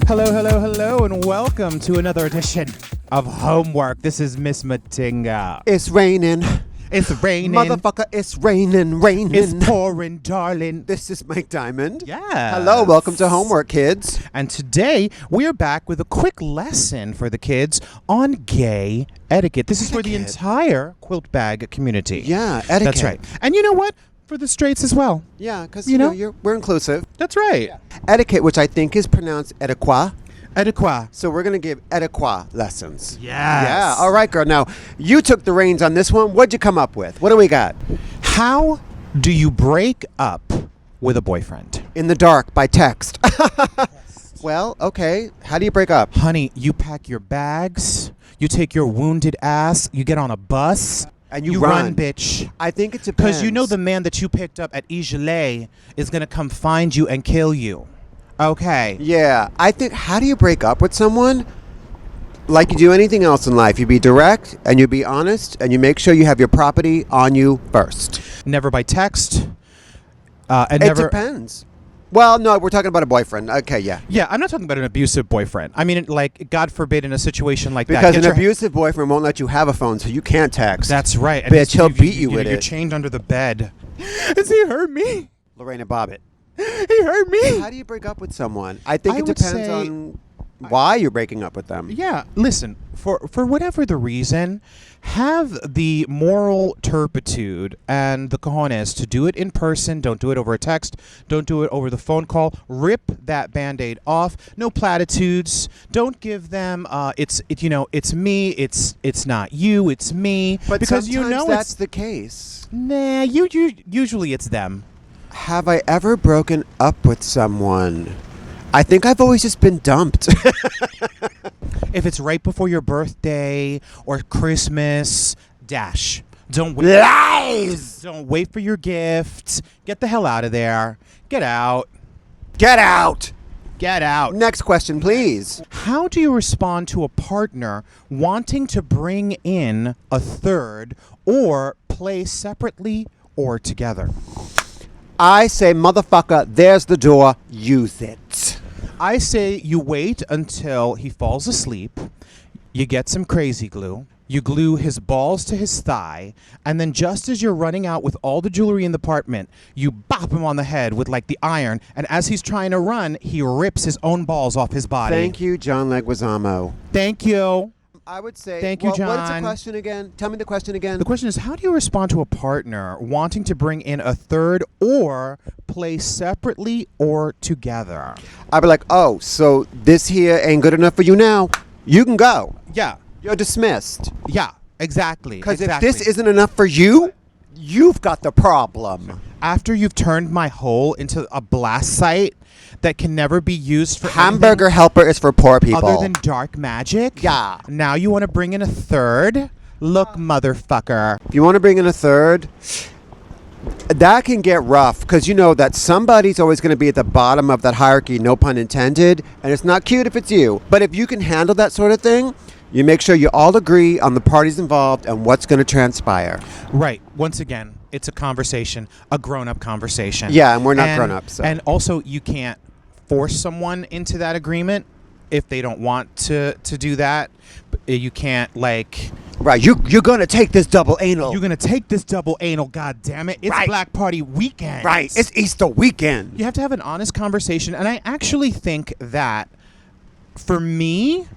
Hello, hello, hello, and welcome to another edition of Homework. This is Miss Matinga. It's raining. It's raining. Motherfucker, it's raining. It's pouring, darling. This is Mike Diamond. Yeah. Hello, welcome to Homework, kids. And today, we're back with a quick lesson for the kids on gay etiquette. This is for the entire quilt bag community. Yeah, etiquette. That's right. And you know what? For the straights as well. Yeah, because, you know, we're inclusive. That's right. Yeah. Etiquette, which I think is pronounced etiquette. Etiquette. So we're going to give etiquette lessons. Yes. Yeah. All right, girl. Now, you took the reins on this one. What'd you come up with? What do we got? How do you break up with a boyfriend? In the dark, by text. Well, okay. How do you break up? Honey, you pack your bags, you take your wounded ass, you get on a bus, and you run, bitch. I think it depends. Because you know the man that you picked up at Igelé is going to come find you and kill you. Okay. Yeah. I think, how do you break up with someone? Like you do anything else in life. You be direct, and you be honest, and you make sure you have your property on you first. Never by text. It depends. Well, no, we're talking about a boyfriend. Okay, yeah. Yeah, I'm not talking about an abusive boyfriend. I mean, like, God forbid in a situation like because that. Because an abusive boyfriend won't let you have a phone, so you can't text. That's right. And bitch, he'll beat you with it. You're chained under the bed. Does he hurt me? Lorena Bobbitt. He hurt me. How do you break up with someone? I think it depends on why you're breaking up with them. Yeah, listen, for whatever the reason, have the moral turpitude and the cojones to do it in person. Don't do it over a text. Don't do it over the phone call. Rip that Band-Aid off. No platitudes. Don't give them it's me, it's not you, it's me. But because sometimes you know that's the case. Nah, usually it's them. Have I ever broken up with someone? I think I've always just been dumped. If it's right before your birthday or Christmas, dash. Don't wait. Lies! Don't wait for your gift. Get the hell out of there. Get out. Get out! Get out. Next question, please. How do you respond to a partner wanting to bring in a third or play separately or together? I say, motherfucker, there's the door. Use it. I say you wait until he falls asleep. You get some crazy glue. You glue his balls to his thigh. And then just as you're running out with all the jewelry in the apartment, you bop him on the head with like the iron. And as he's trying to run, he rips his own balls off his body. Thank you, John Leguizamo. Thank you. I would say, thank you, John. What's the question again? Tell me the question again. The question is, how do you respond to a partner wanting to bring in a third or play separately or together? I'd be like, oh, so this here ain't good enough for you now? You can go. Yeah. You're dismissed. Yeah, exactly. Because if this isn't enough for you, you've got the problem. After you've turned my hole into a blast site that can never be used for Hamburger Helper is for poor people. Other than dark magic? Yeah. Now you want to bring in a third? Look, motherfucker. If you want to bring in a third, that can get rough because you know that somebody's always going to be at the bottom of that hierarchy, no pun intended, and it's not cute if it's you. But if you can handle that sort of thing, you make sure you all agree on the parties involved and what's going to transpire. Right. Once again, it's a conversation, a grown-up conversation. Yeah, and we're not grown-ups. So. And also, you can't force someone into that agreement if they don't want to do that. You can't, like... Right, you're going to take this double anal. You're going to take this double anal, God damn it. It's right. Black Party weekend. Right, it's Easter weekend. You have to have an honest conversation, and I actually think that, for me,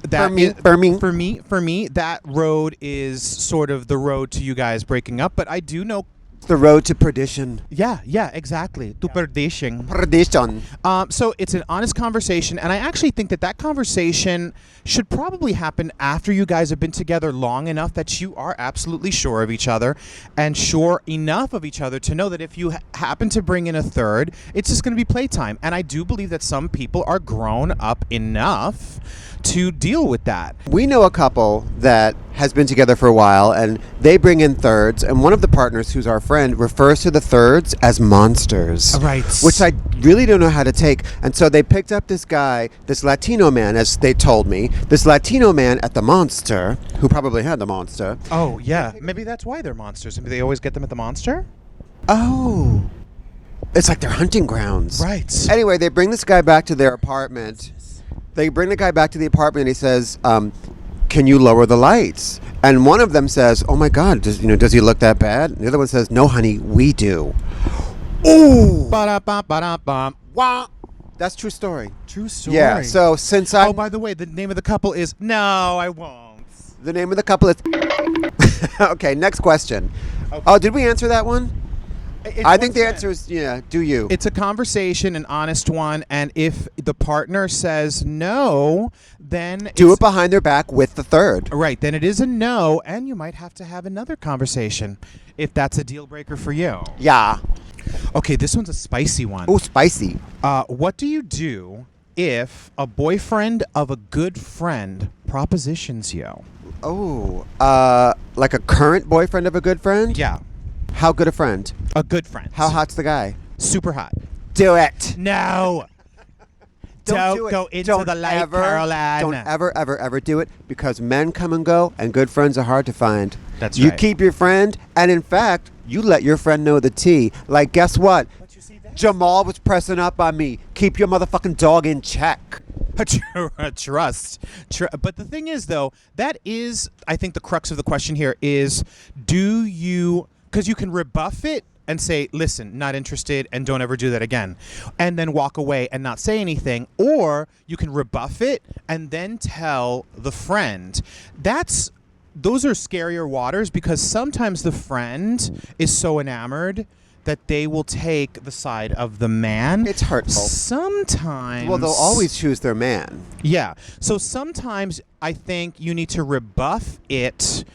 that road is sort of the road to you guys breaking up, but I do know the road to perdition. Yeah, exactly. To perdition. Perdition. So it's an honest conversation, and I actually think that conversation should probably happen after you guys have been together long enough that you are absolutely sure of each other and sure enough of each other to know that if you happen to bring in a third, it's just going to be playtime. And I do believe that some people are grown up enough to deal with that. We know a couple that has been together for a while, and they bring in thirds, and one of the partners, who's our friend, refers to the thirds as monsters. Right. Which I really don't know how to take. And so they picked up this guy, this Latino man, as they told me, this Latino man at the Monster, who probably had the Monster. Oh, yeah. Maybe that's why they're monsters. Maybe they always get them at the Monster? Oh. It's like their hunting grounds. Right. Anyway, they bring this guy back to their apartment, They bring the guy back to the apartment and he says, can you lower the lights? And one of them says, oh my God, does he look that bad? And the other one says, no, honey, we do. Ooh. Ba-da-ba-ba-da-bum. Wah. That's true story. True story. Yeah, so since I... Oh, by the way, the name of the couple is... No, I won't. The name of the couple is... Okay, next question. Okay. Oh, did we answer that one? I think the 100%. answer is, yeah, do you. It's a conversation, an honest one, and if the partner says no, then... Do it behind their back with the third. Right, then it is a no, and you might have to have another conversation if that's a deal breaker for you. Yeah. Okay, this one's a spicy one. Oh, spicy. What do you do if a boyfriend of a good friend propositions you? Oh, like a current boyfriend of a good friend? Yeah, How good a friend? a good friend. How hot's the guy? Super hot. Do it. No. Don't do it. go into Don't the light, ever, Caroline. Don't ever, ever, ever do it because men come and go and good friends are hard to find. That's You right. keep your friend, and in fact, you let your friend know the tea. Like, guess what? But you see that? Jamal was pressing up on me. Keep your motherfucking dog in check. Trust. But the thing is, though, that is, I think the crux of the question here is, do you, because you can rebuff it and say, listen, not interested, and don't ever do that again, and then walk away and not say anything, or you can rebuff it and then tell the friend. Those are scarier waters because sometimes the friend is so enamored that they will take the side of the man. It's hurtful. Sometimes. Well, they'll always choose their man. Yeah. So sometimes I think you need to rebuff it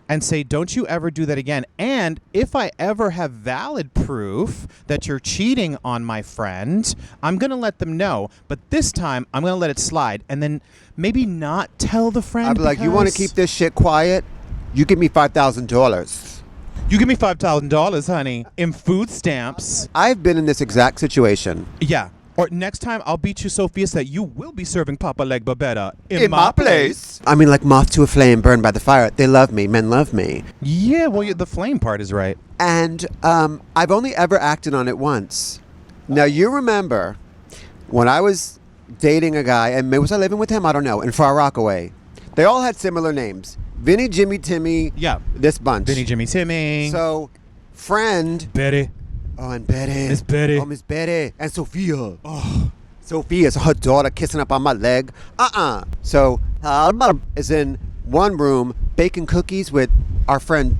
and say, don't you ever do that again. And if I ever have valid proof that you're cheating on my friend, I'm going to let them know. But this time, I'm going to let it slide. And then maybe not tell the friend. I'd be like, you want to keep this shit quiet? You give me $5,000. You give me $5,000, honey, in food stamps. I've been in this exact situation. Yeah. Or next time, I'll beat you so fierce that you will be serving Papa Leg Babetta in my place. I mean, like moth to a flame, burned by the fire. They love me. Men love me. Yeah, well, the flame part is right. And I've only ever acted on it once. Now, you remember when I was dating a guy, and maybe was I living with him? I don't know, in Far Rockaway. They all had similar names. Vinny, Jimmy, Timmy. Yeah. This bunch. Vinny, Jimmy, Timmy. So, friend. Betty. Oh, and Betty. Miss Betty. Oh, Miss Betty. And Sophia. Oh. Sophia's her daughter kissing up on my leg. So, is in one room baking cookies with our friend.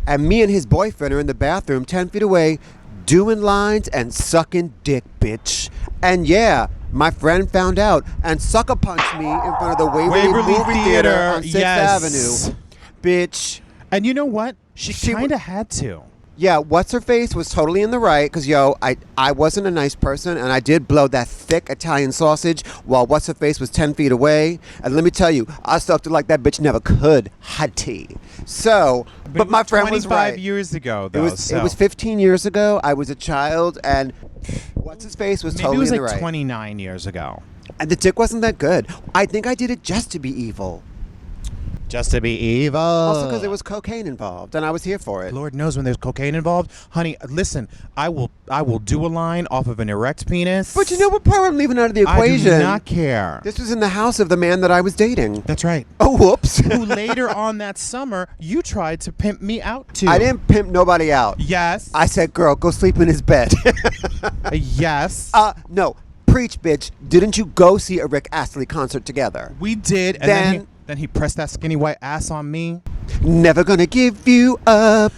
And me and his boyfriend are in the bathroom 10 feet away doing lines and sucking dick, bitch. And yeah, my friend found out and sucker punched me in front of the Waverly Movie Theater on 6th Avenue. Bitch. And you know what? She She kind of had to. Yeah, what's-her-face was totally in the right because, I wasn't a nice person and I did blow that thick Italian sausage while what's-her-face was 10 feet away. And let me tell you, I sucked it like that bitch never could. Hot tea. So, but my friend was right. 25 years ago, though. It was 15 years ago. I was a child and what's-his-face was Maybe totally it was in the like right. 29 years ago. And the dick wasn't that good. I think I did it just to be evil. Just to be evil. Also because there was cocaine involved and I was here for it. Lord knows when there's cocaine involved. Honey, listen, I will do a line off of an erect penis. But you know what part I'm leaving out of the equation? I do not care. This was in the house of the man that I was dating. That's right. Oh, whoops. Who later on that summer, you tried to pimp me out to. I didn't pimp nobody out. Yes. I said, girl, go sleep in his bed. Yes. No. Preach, bitch. Didn't you go see a Rick Astley concert together? We did. And then he pressed that skinny white ass on me. Never gonna give you up.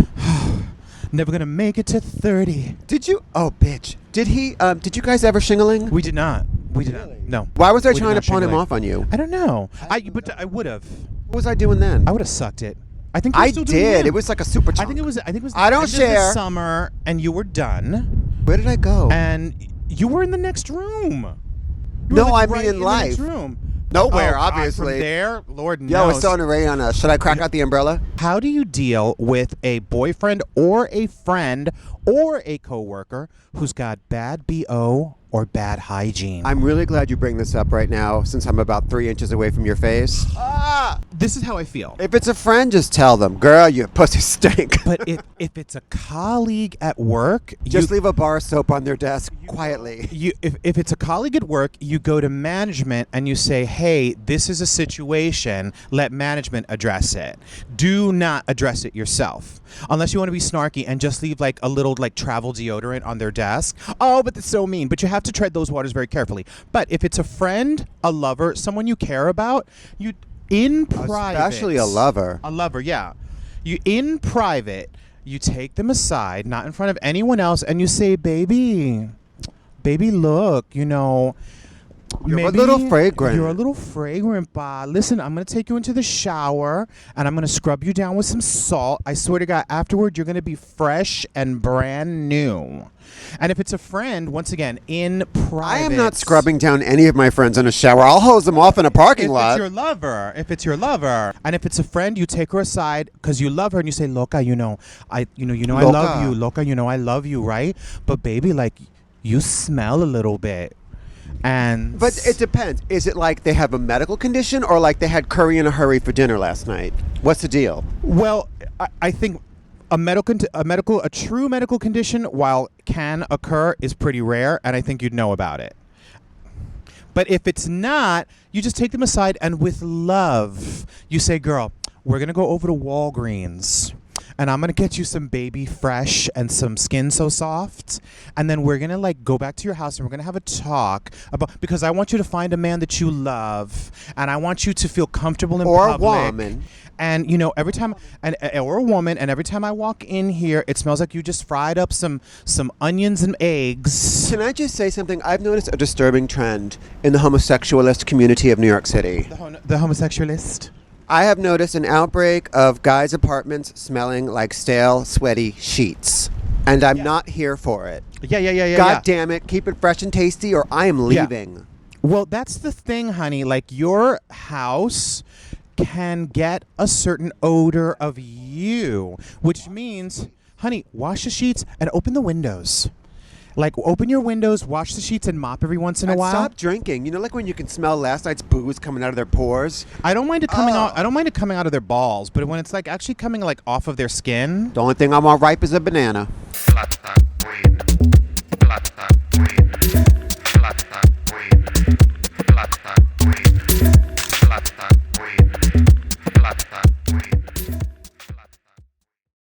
Never gonna make it to 30. Did you? Oh, bitch. Did he? Did you guys ever shingling? We did not. We did not. No. Why was I We did trying to not pawn him shingling. off on you? I don't know. But I would have. What was I doing then? I would have sucked it. I think you were I still doing did. him. It was like a super chunk. I think it was. The I don't end of the share. summer, and you were done, Where did I go? and you were in the next room. You No, were, I right mean in the life. next room. Nowhere, God, obviously. From there, Lord knows. Yo, it's starting to rain on us. Should I crack out the umbrella? How do you deal with a boyfriend or a friend or a coworker who's got bad BO or bad hygiene. I'm really glad you bring this up right now, since I'm about 3 inches away from your face. This is how I feel. If it's a friend, just tell them, girl, you pussy stink. But if it's a colleague at work, Just leave a bar of soap on their desk quietly. if it's a colleague at work, you go to management and you say, hey, this is a situation, let management address it. Do not address it yourself. Unless you want to be snarky and just leave like a little like travel deodorant on their desk. Oh, but that's so mean. But you have to tread those waters very carefully. But if it's a friend, a lover, someone you care about, you in private. Especially a lover. A lover, yeah. You in private, you take them aside, not in front of anyone else, and you say, baby, look, you know, You're a little fragrant. You're a little fragrant, ba. Listen, I'm going to take you into the shower, and I'm going to scrub you down with some salt. I swear to God, afterward, you're going to be fresh and brand new. And if it's a friend, once again, in private. I am not scrubbing down any of my friends in a shower. I'll hose them off in a parking lot. If it's your lover, and if it's a friend, you take her aside because you love her, and you say, "Loca, I love you. Loca, I love you, right? But baby, like, you smell a little bit." But it depends. Is it like they have a medical condition, or like they had curry in a hurry for dinner last night? What's the deal? Well, I think a true medical condition, while can occur, is pretty rare, and I think you'd know about it. But if it's not, you just take them aside, and with love, you say, girl, we're going to go over to Walgreens, and I'm going to get you some Baby Fresh and some Skin So Soft, and then we're going to like go back to your house, and we're going to have a talk about, because I want you to find a man that you love, and I want you to feel comfortable in public. Or a woman. And every time, or a woman, and every time I walk in here, it smells like you just fried up some onions and eggs. Can I just say something? I've noticed a disturbing trend in the homosexualist community of New York City. The homosexualist? I have noticed an outbreak of guys' apartments smelling like stale, sweaty sheets. And I'm not here for it. Yeah. God damn it, keep it fresh and tasty, or I am leaving. Yeah. Well, that's the thing, honey. Like, your house can get a certain odor of you, which means, honey, wash the sheets and open the windows. Like, open your windows, wash the sheets, and mop every once in a while. Stop drinking. You know, like when you can smell last night's booze coming out of their pores. I don't mind it coming out. I don't mind it coming out of their balls, but when it's like actually coming like off of their skin. The only thing I want ripe is a banana. Flat and green.